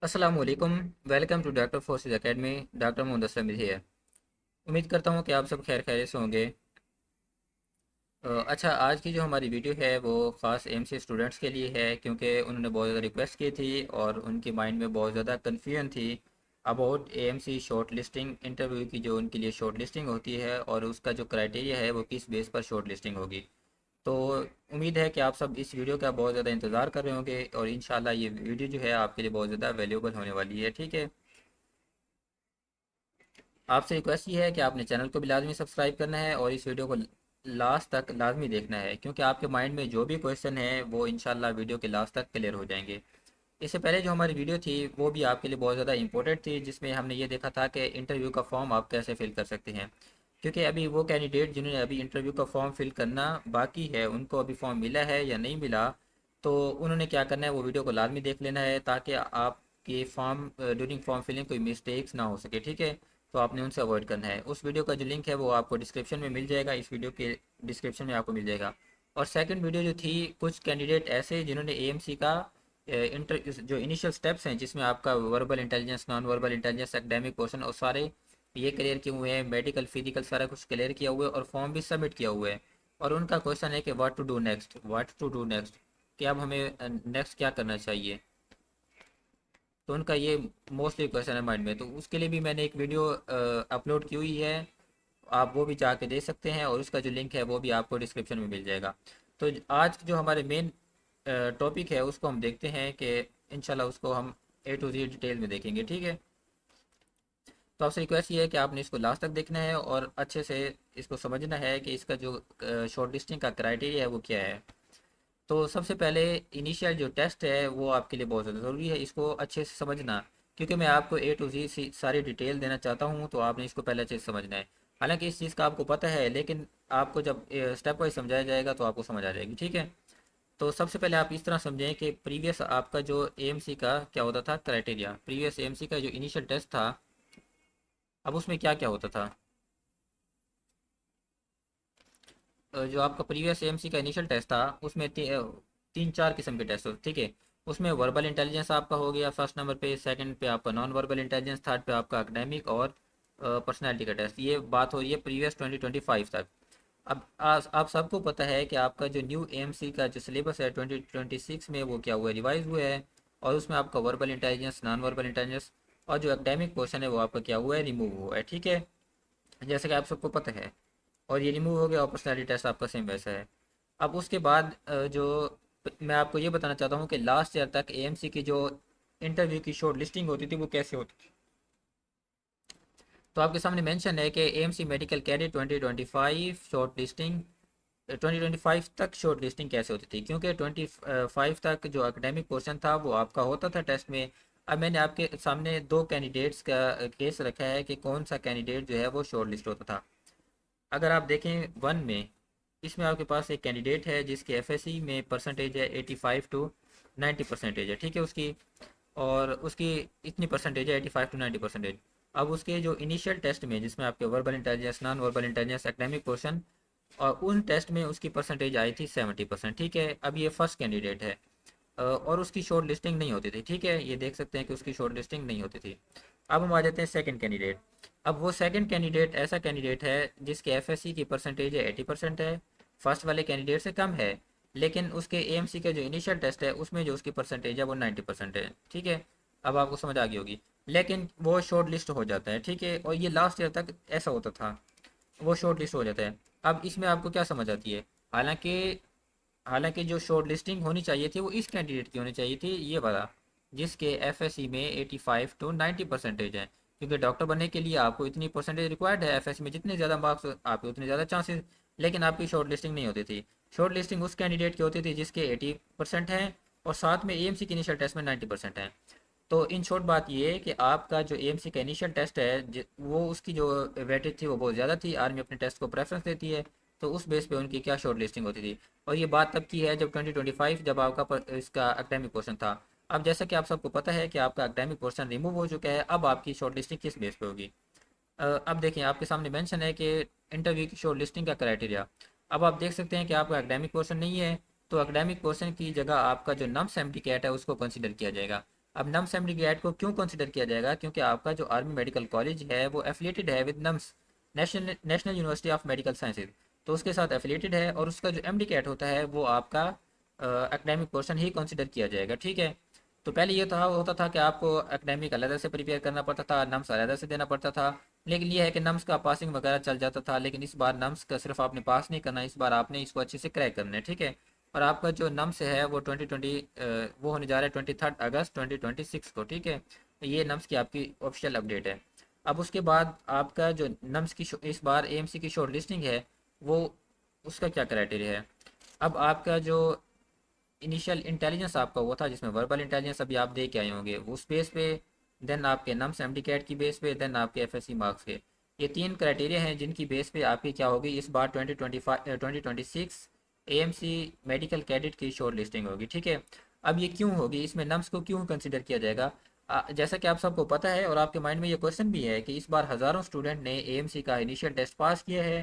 असलकुम। Welcome to doctor forces academy. Doctor Mohammad Aslam है। उम्मीद करता हूँ कि आप सब खैर खैरियत से होंगे। अच्छा, आज की जो हमारी वीडियो है वो ख़ास एमसी स्टूडेंट्स के लिए है, क्योंकि उन्होंने बहुत ज़्यादा रिक्वेस्ट की थी और उनके माइंड में बहुत ज़्यादा कन्फ्यूजन थी about AMC short listing interview की। जो उनके लिए शॉर्ट लिस्टिंग होती है और उसका जो क्राइटेरिया है वो किस बेस पर शॉर्ट लिस्टिंग होगी। तो उम्मीद है कि आप सब इस वीडियो का बहुत ज़्यादा इंतज़ार कर रहे होंगे और इंशाल्लाह ये वीडियो जो है आपके लिए बहुत ज़्यादा वैल्यूएबल होने वाली है। ठीक है, आपसे रिक्वेस्ट ये है कि आपने चैनल को भी लाजमी सब्सक्राइब करना है और इस वीडियो को लास्ट तक लाजमी देखना है, क्योंकि आपके माइंड में जो भी क्वेश्चन है वो इंशाल्लाह वीडियो के लास्ट तक क्लियर हो जाएंगे। इससे पहले जो हमारी वीडियो थी वो भी आपके लिए बहुत ज़्यादा इंपॉर्टेंट थी, जिसमें हमने ये देखा था कि इंटरव्यू का फॉर्म आप कैसे फिल कर सकते हैं। क्योंकि अभी वो कैंडिडेट जिन्होंने अभी इंटरव्यू का फॉर्म फिल करना बाकी है, उनको अभी फॉर्म मिला है या नहीं मिला, तो उन्होंने क्या करना है, वो वीडियो को लाजमी देख लेना है ताकि आपके फॉर्म ड्यूरिंग फॉर्म फिलिंग कोई मिस्टेक्स ना हो सके। ठीक है, तो आपने उनसे अवॉइड करना है। उस वीडियो का जो लिंक है वो आपको डिस्क्रिप्शन में मिल जाएगा, इस वीडियो के डिस्क्रिप्शन में आपको मिल जाएगा। और सेकंड वीडियो जो थी, कुछ कैंडिडेट ऐसे जिन्होंने एएमसी का इंटर जो इनिशियल स्टेप्स हैं, जिसमें आपका verbal intelligence, non verbal intelligence, academic portion और सारे ये क्लियर किए हुए हैं, मेडिकल फिजिकल सारा कुछ क्लियर किया हुआ है और फॉर्म भी सबमिट किया हुआ है। और उनका क्वेश्चन है कि what to do next, what to do next, कि अब हमें नेक्स्ट क्या करना चाहिए। तो उनका ये मोस्टली क्वेश्चन है माइंड में, तो उसके लिए भी मैंने एक वीडियो अपलोड की हुई है, आप वो भी जाके देख सकते हैं और उसका जो लिंक है वो भी आपको डिस्क्रिप्शन में मिल जाएगा। तो आज जो हमारे मेन टॉपिक है उसको हम देखते हैं कि इंशाल्लाह उसको हम ए टू जी डिटेल में देखेंगे। ठीक है, तो आपसे रिक्वेस्ट ये है कि आपने इसको लास्ट तक देखना है और अच्छे से इसको समझना है कि इसका जो शॉर्ट लिस्टिंग का क्राइटेरिया है वो क्या है। तो सबसे पहले इनिशियल जो टेस्ट है वो आपके लिए बहुत ज़्यादा ज़रूरी है, इसको अच्छे से समझना, क्योंकि मैं आपको ए टू जी सारी डिटेल देना चाहता हूँ, तो आपने इसको पहले अच्छे से समझना है। हालांकि इस चीज़ का आपको पता है, लेकिन आपको जब स्टेप वाइज समझाया जाएगा तो आपको समझ आ जाएगी। ठीक है, तो सबसे पहले आप इस तरह समझें कि प्रीवियस आपका जो एएमसी का क्या होता था क्राइटेरिया, प्रीवियस एएमसी का जो इनिशियल टेस्ट था, अब उसमें क्या क्या होता था। जो आपका प्रीवियस एएमसी का इनिशियल टेस्ट था उसमें तीन चार किस्म के टेस्ट होते। ठीक है, उसमें वर्बल इंटेलिजेंस आपका हो गया फर्स्ट नंबर पे, सेकंड पे आपका नॉन वर्बल इंटेलिजेंस, थर्ड पे आपका एकेडमिक और पर्सनैलिटी का टेस्ट। ये बात हो रही है प्रीवियस 2025 तक। अब आप सबको पता है कि आपका जो न्यू एएमसी का जो सिलेबस है 2026 में वो क्या हुआ है, रिवाइज हुआ है। और उसमें आपका verbal intelligence, non verbal intelligence और जो एकेडमिक पोर्शन है वो आपका क्या हुआ है, रिमूव हुआ है। ठीक है, जैसे कि आप सबको पता है, और ये रिमूव हो गया और पर्सनैलिटी टेस्ट आपका सेम वैसा है। अब उसके बाद मैं आपको ये बताना चाहता हूँ कि लास्ट ईयर तक एएमसी की जो इंटरव्यू की शॉर्ट लिस्टिंग होती थी वो कैसे होती थी। तो आपके सामने मेंशन है कि AMC medical cadet 2025 short listing, 2025 तक शॉर्ट लिस्टिंग कैसे होती थी, क्योंकि 25 तक जो एकेडमिक पोर्शन था वो आपका होता था टेस्ट में। अब मैंने आपके सामने दो कैंडिडेट्स का केस रखा है कि कौन सा कैंडिडेट जो है वो शॉर्ट लिस्ट होता था। अगर आप देखें वन में, इसमें आपके पास एक कैंडिडेट है जिसकी एफएससी में परसेंटेज है 85 टू 90 परसेंटेज है। ठीक है, उसकी और उसकी इतनी परसेंटेज है 85 टू 90 परसेंटेज। अब उसके जो इनिशियल टेस्ट में, जिसमें आपके verbal intelligence, non verbal intelligence, academic portion, और उन टेस्ट में उसकी परसेंटेज आई थी 70%। ठीक है, अब ये फर्स्ट कैंडिडेट है और उसकी शॉर्ट लिस्टिंग नहीं होती थी। ठीक है, ये देख सकते हैं कि उसकी शॉर्ट लिस्टिंग नहीं होती थी। अब हम आ जाते हैं सेकंड कैंडिडेट। अब वो सेकंड कैंडिडेट ऐसा कैंडिडेट है जिसके एफएससी की परसेंटेज है 80% है, फर्स्ट वाले कैंडिडेट से कम है, लेकिन उसके एएमसी का जो इनिशियल टेस्ट है उसमें जो उसकी परसेंटेज है वो 90% है। ठीक है, अब आपको समझ आ गई होगी, लेकिन वो शॉर्ट लिस्ट हो जाता है। ठीक है, और ये लास्ट ईयर तक ऐसा होता था, वो शॉर्ट लिस्ट हो जाता है। अब इसमें आपको क्या समझ आती है, हालांकि हालांकि जो शॉर्ट लिस्टिंग होनी चाहिए थी वो इस कैंडिडेट की होनी चाहिए थी, ये वाला जिसके एफएससी में 85 टू 90 परसेंटेज है, क्योंकि डॉक्टर बनने के लिए आपको इतनी परसेंटेज रिक्वायर्ड है, एफएससी में जितने ज़्यादा मार्क्स आपके उतने ज़्यादा चांसेस। लेकिन आपकी शॉर्ट लिस्टिंग नहीं होती थी। शॉर्ट लिस्टिंग उस कैंडिडेट की होती थी जिसके 80% हैं और साथ में एएमसी के इनिशियल टेस्ट में 90% है। तो इन शॉर्ट बात ये है कि आपका जो एएमसी का इनिशियल टेस्ट है वो उसकी जो वेटेज थी वो बहुत ज़्यादा थी, आर्मी अपने टेस्ट को प्रेफरेंस देती है, तो उस बेस पे उनकी क्या शॉर्ट लिस्टिंग होती थी। और ये बात तब की है जब 2025 जब आपका इसका एकेडमिक पोर्शन था। अब जैसा कि आप सबको पता है कि आपका एकेडमिक पोर्शन रिमूव हो चुका है, अब आपकी शॉर्ट लिस्टिंग किस बेस पे होगी। अब देखिए आपके सामने मेंशन है कि इंटरव्यू की शॉर्ट लिस्टिंग का क्राइटेरिया। अब आप देख सकते हैं कि आपका एकेडमिक पोर्शन नहीं है, तो एकेडमिक पोर्शन की जगह आपका जो नम सेम कैट है उसको कंसिडर किया जाएगा। अब नम्स एमडी को क्यों कंसिडर किया जाएगा, क्योंकि आपका जो आर्मी मेडिकल कॉलेज है वो एफिलिएटेड है with nums, national university of medical sciences, तो उसके साथ एफिलिएटेड है, और उसका जो एमडी कैट होता है वो आपका एकेडमिक पोर्शन ही कंसिडर किया जाएगा, ठीक है। तो पहले ये था होता था कि आपको एकेडमिक अलग से प्रिपेयर करना पड़ता था, नम्स अलग से देना पड़ता था, लेकिन ये है कि नम्स का पासिंग वगैरह चल जाता था, लेकिन इस बार नम्स का सिर्फ आपने पास नहीं करना, इस बार आपने इसको अच्छे से क्रैक करना है, ठीक है। और आपका जो नम्स है वो 2020 वो होने जा रहा है 23 अगस्त 2026 को, ठीक है। ये नम्स की आपकी ऑफिशियल अपडेट है। अब उसके बाद आपका जो नम्स की इस बार एएमसी की शॉर्ट लिस्टिंग है वो, उसका क्या क्राइटेरिया है। अब आपका जो इनिशियल इंटेलिजेंस आपका वो था जिसमें वर्बल इंटेलिजेंस अभी आप दे के आए होंगे वो उस बेस पे, देन आपके नम्स एमडी कैट की बेस पे, देन आपके एफएससी मार्क्स के, ये तीन क्राइटेरिया हैं जिनकी बेस पे आपकी क्या होगी इस बार 2026 एएमसी मेडिकल कैडेट की शॉर्ट लिस्टिंग होगी, ठीक है। अब ये क्यों होगी, इसमें नम्स को क्यों कंसिडर किया जाएगा। जैसा कि आप सबको पता है और आपके माइंड में ये क्वेश्चन भी है कि इस बार हज़ारों स्टूडेंट ने एएमसी का इनिशियल टेस्ट पास किया है।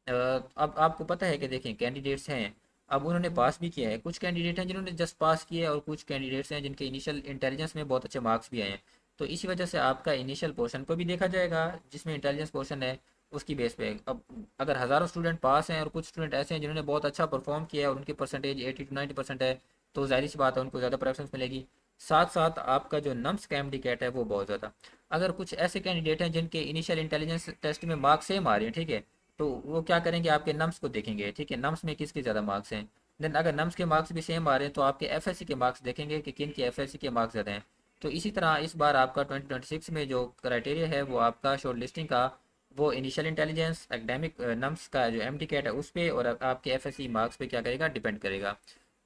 अब आपको पता है कि देखें कैंडिडेट्स हैं, अब उन्होंने पास भी किया है, कुछ कैंडिडेट हैं जिन्होंने जस्ट पास किया है और कुछ कैंडिडेट्स हैं जिनके इनिशियल इंटेलिजेंस में बहुत अच्छे मार्क्स भी आए हैं। तो इसी वजह से आपका इनिशियल पोर्शन को भी देखा जाएगा जिसमें इंटेलिजेंस पोर्शन है उसकी बेस पे। अब अगर हज़ारों स्टूडेंट पास हैं और कुछ स्टूडेंट ऐसे हैं जिन्होंने बहुत अच्छा परफॉर्म किया है और उनकी परसेंटेज 80 to 90% है, तो जाहिर सी बात है उनको ज़्यादा प्रेफरेंस मिलेगी। साथ साथ आपका जो नम्स का एमडी है वो बहुत ज़्यादा, अगर कुछ ऐसे कैंडिडेट हैं जिनके इनिशियल इंटेलिजेंस टेस्ट में मार्क्स सेम आ रहे हैं, ठीक है, तो वो क्या करेंगे आपके नम्स को देखेंगे, ठीक है, नम्स में किसके ज़्यादा मार्क्स हैं। देन अगर नम्स के मार्क्स भी सेम आ रहे हैं तो आपके एफएससी के मार्क्स देखेंगे कि किन के एफएससी के मार्क्स ज़्यादा हैं। तो इसी तरह इस बार आपका 2026 में जो क्राइटेरिया है वो आपका शॉर्ट लिस्टिंग का, वो इनिशियल इंटेलिजेंस एकेडमिक नम्स का जो एमडी कैट है उस पर और आपके एफएससी मार्क्स पे क्या करेगा डिपेंड करेगा।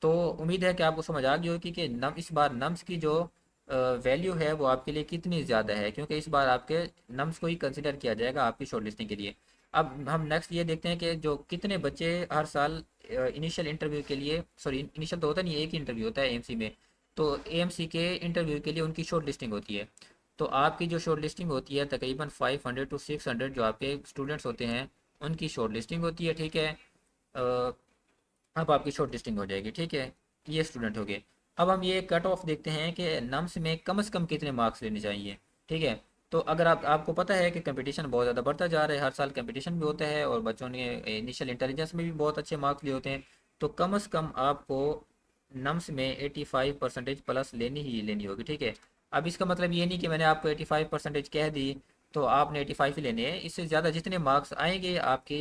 तो उम्मीद है कि आपको समझ आ गई होगी कि नम इस बार नम्स की जो वैल्यू है वो आपके लिए कितनी ज़्यादा है, क्योंकि इस बार आपके नम्स को ही कंसिडर किया जाएगा आपकी शॉर्ट लिस्टिंग के लिए। अब हम नेक्स्ट ये देखते हैं कि जो कितने बच्चे हर साल इनिशियल इंटरव्यू के लिए, सॉरी इनिशियल तो होता नहीं, एक ही इंटरव्यू होता है एएमसी में, तो एएमसी के इंटरव्यू के लिए उनकी शॉर्ट लिस्टिंग होती है। तो आपकी जो शॉर्ट लिस्टिंग होती है तकरीबन 500 to 600 जो आपके स्टूडेंट्स होते हैं उनकी शॉर्ट लिस्टिंग होती है, ठीक है। अ, अब आपकी शॉर्ट लिस्टिंग हो जाएगी, ठीक है। ये स्टूडेंट हो गए। अब हम ये कट ऑफ देखते हैं कि नम्स में कम से कम कितने मार्क्स लेने चाहिए, ठीक है। तो अगर आपको पता है कि कंपटीशन बहुत ज़्यादा बढ़ता जा रहा है, हर साल कंपटीशन भी होता है और बच्चों ने इनिशियल इंटेलिजेंस में भी बहुत अच्छे मार्क्स लिए होते हैं, तो कम से कम आपको नम्स में 85% प्लस लेनी ही लेनी होगी, ठीक है। अब इसका मतलब ये नहीं कि मैंने आपको 85% कह दी तो आपने 85 ही लेने हैं, इससे ज़्यादा जितने मार्क्स आएंगे आपके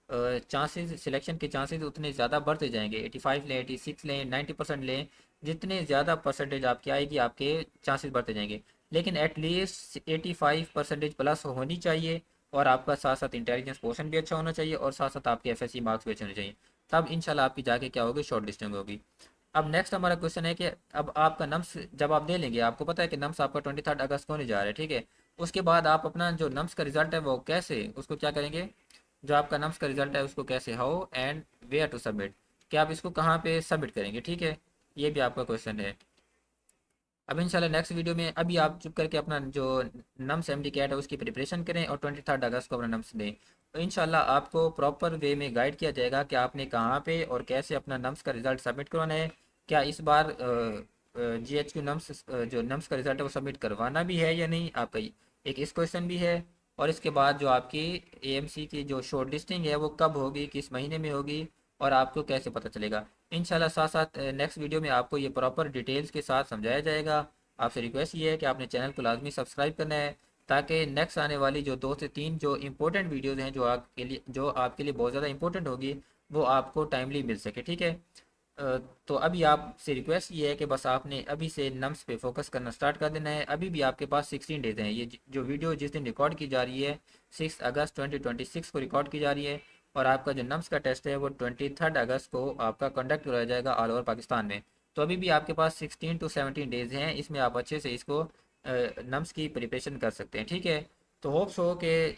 चांसेस, सिलेक्शन के चांसेस उतने ज़्यादा बढ़ते जाएंगे। 85 लें, 86 लें, 90% लें, जितने ज़्यादा परसेंटेज आपकी आएगी आपके चांसेस बढ़ते जाएंगे। लेकिन एटलीस्ट 85% प्लस होनी चाहिए, और आपका साथ साथ इंटेलिजेंस पोर्शन भी अच्छा होना चाहिए, और साथ साथ आपके एफएससी मार्क्स भी अच्छे होने चाहिए, तब इंशाल्लाह आपकी जाके क्या होगी शॉर्ट लिस्टिंग होगी। अब नेक्स्ट हमारा क्वेश्चन है कि अब आपका नम्स जब आप दे लेंगे, आपको पता है कि नम्स आपका 23 अगस्त को होने जा रहा है, ठीक है। उसके बाद आप अपना जो नम्स का रिजल्ट है वो कैसे उसको क्या करेंगे, जो आपका नम्स का रिजल्ट है उसको कैसे, how and where to submit, क्या आप इसको कहाँ पे सबमिट करेंगे, ठीक है। ये भी आपका क्वेश्चन है। अब इंशाल्लाह नेक्स्ट वीडियो में अभी आप चुप करके अपना जो नम्स एमडी कैट है उसकी प्रिपरेशन करें और 23 अगस्त को अपना नम्स दें, तो इंशाल्लाह आपको प्रॉपर वे में गाइड किया जाएगा कि आपने कहाँ पे और कैसे अपना नम्स का रिज़ल्ट सबमिट करवाना है। क्या इस बार जीएचक्यू नम्स जो नम्स का रिज़ल्ट है वो सबमिट करवाना भी है या नहीं, आपका एक इस क्वेश्चन भी है। और इसके बाद जो आपकी एएमसी की जो शॉर्ट लिस्टिंग है वो कब होगी, किस महीने में होगी, और आपको कैसे पता चलेगा। इंशाल्लाह साथ साथ नेक्स्ट वीडियो में आपको ये प्रॉपर डिटेल्स के साथ समझाया जाएगा। आपसे रिक्वेस्ट ये है कि आपने चैनल को लाजमी सब्सक्राइब करना है, ताकि नेक्स्ट आने वाली जो 2 से 3 जो इंपॉर्टेंट वीडियोज़ हैं जो आपके लिए बहुत ज़्यादा इंपॉर्टेंट होगी वो आपको टाइमली मिल सके, ठीक है। तो अभी आपसे रिक्वेस्ट ये है कि बस आपने अभी से नम्स पे फोकस करना स्टार्ट कर देना है। अभी भी आपके पास 16 डेज हैं, ये जो वीडियो जिस दिन रिकॉर्ड की जा रही है 6 अगस्त 2026 को रिकॉर्ड की जा रही है, और आपका जो नम्स का टेस्ट है वो 23 अगस्त को आपका कंडक्ट कराया जाएगा ऑल ओवर पाकिस्तान में। तो अभी भी आपके पास 16 to 17 डेज हैं, इसमें आप अच्छे से इसको नम्स की प्रिपरेशन कर सकते हैं, ठीक है। तो होप्स हो कि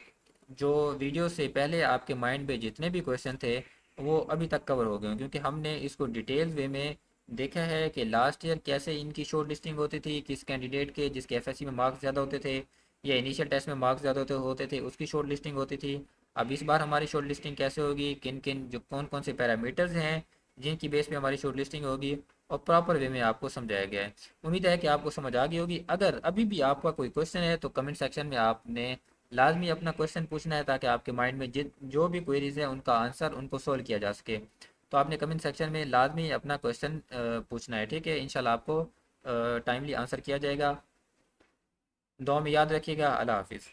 जो वीडियो से पहले आपके माइंड में जितने भी क्वेश्चन थे वो अभी तक कवर हो गए हों, क्योंकि हमने इसको डिटेल वे में देखा है कि लास्ट ईयर कैसे इनकी शॉर्ट लिस्टिंग होती थी, किस कैंडिडेट के जिसके एफएससी में मार्क्स ज़्यादा होते थे या इनिशियल टेस्ट में मार्क्स ज़्यादा होते थे उसकी शॉर्ट लिस्टिंग होती थी। अब इस बार हमारी शॉर्ट लिस्टिंग कैसे होगी, किन किन जो कौन कौन से पैरामीटर्स हैं जिनकी बेस पे हमारी शॉर्ट लिस्टिंग होगी, और प्रॉपर वे में आपको समझाया गया है। उम्मीद है कि आपको समझ आ गई होगी। अगर अभी भी आपका कोई क्वेश्चन है तो कमेंट सेक्शन में आपने लाजमी अपना क्वेश्चन पूछना है, ताकि आपके माइंड में जित जो भी क्वेरीज है उनका आंसर उनको सोल्व किया जा सके। तो आपने कमेंट सेक्शन में लाजमी अपना क्वेश्चन पूछना है, ठीक है। इंशाल्लाह आपको टाइमली आंसर किया जाएगा। दुआ में याद रखिएगा। अल्लाह हाफिज़।